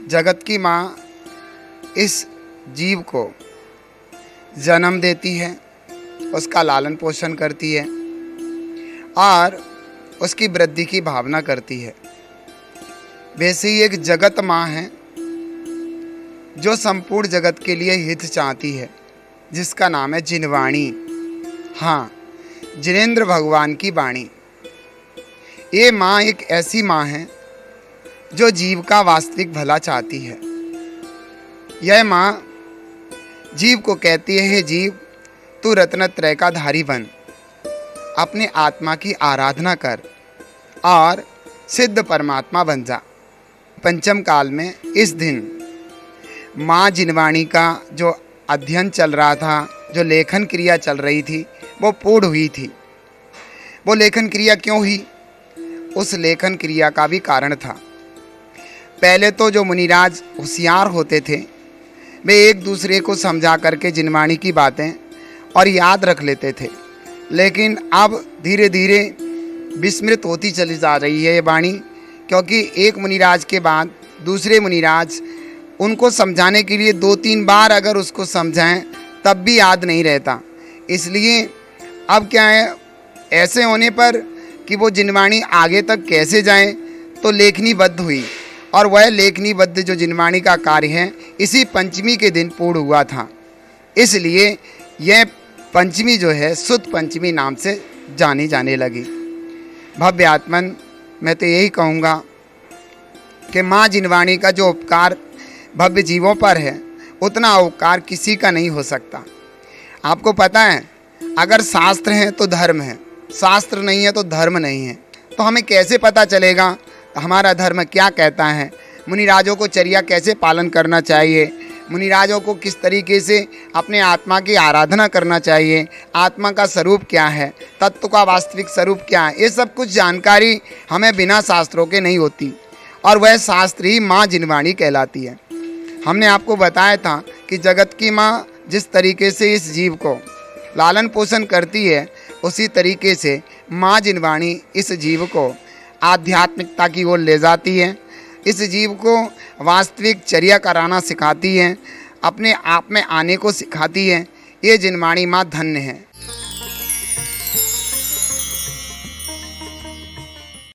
जगत की माँ इस जीव को जन्म देती है, उसका लालन पोषण करती है और उसकी वृद्धि की भावना करती है। वैसे ही एक जगत माँ है जो संपूर्ण जगत के लिए हित चाहती है, जिसका नाम है जिनवाणी। हाँ, जिनेंद्र भगवान की वाणी। ये माँ एक ऐसी माँ है जो जीव का वास्तविक भला चाहती है। यह माँ जीव को कहती है, हे जीव, तू रत्नत्रय का धारी बन, अपने आत्मा की आराधना कर और सिद्ध परमात्मा बन जा। पंचम काल में इस दिन माँ जिनवाणी का जो अध्ययन चल रहा था, जो लेखन क्रिया चल रही थी, वो पूर्ण हुई थी। वो लेखन क्रिया क्यों हुई? उस लेखन क्रिया का भी कारण था। पहले तो जो मुनिराज होशियार होते थे, वे एक दूसरे को समझा करके जिनवाणी की बातें और याद रख लेते थे, लेकिन अब धीरे धीरे विस्मृत होती चली जा रही है ये वाणी, क्योंकि एक मुनिराज के बाद दूसरे मुनिराज उनको समझाने के लिए 2-3 बार अगर उसको समझाएं तब भी याद नहीं रहता। इसलिए अब क्या है, ऐसे होने पर कि वो जिनवाणी आगे तक कैसे जाए, तो लेखनीबद्ध हुई और वह लेखनीबद्ध जो जिनवाणी का कार्य है इसी पंचमी के दिन पूर्ण हुआ था। इसलिए यह पंचमी जो है सुद पंचमी नाम से जानी जाने लगी। भव्य आत्मन, मैं तो यही कहूँगा कि माँ जिनवाणी का जो उपकार भव्य जीवों पर है, उतना उपकार किसी का नहीं हो सकता। आपको पता है, अगर शास्त्र है तो धर्म है, शास्त्र नहीं है तो धर्म नहीं है। तो हमें कैसे पता चलेगा हमारा धर्म क्या कहता है, मुनिराजों को चर्या कैसे पालन करना चाहिए, मुनिराजों को किस तरीके से अपने आत्मा की आराधना करना चाहिए, आत्मा का स्वरूप क्या है, तत्व का वास्तविक स्वरूप क्या है, ये सब कुछ जानकारी हमें बिना शास्त्रों के नहीं होती। और वह शास्त्र ही माँ जिनवाणी कहलाती है। हमने आपको बताया था कि जगत की माँ जिस तरीके से इस जीव को लालन पोषण करती है, उसी तरीके से माँ जिनवाणी इस जीव को आध्यात्मिकता की ओर ले जाती है, इस जीव को वास्तविक चर्या कराना सिखाती है, अपने आप में आने को सिखाती है। ये जिनवाणी माँ धन्य है।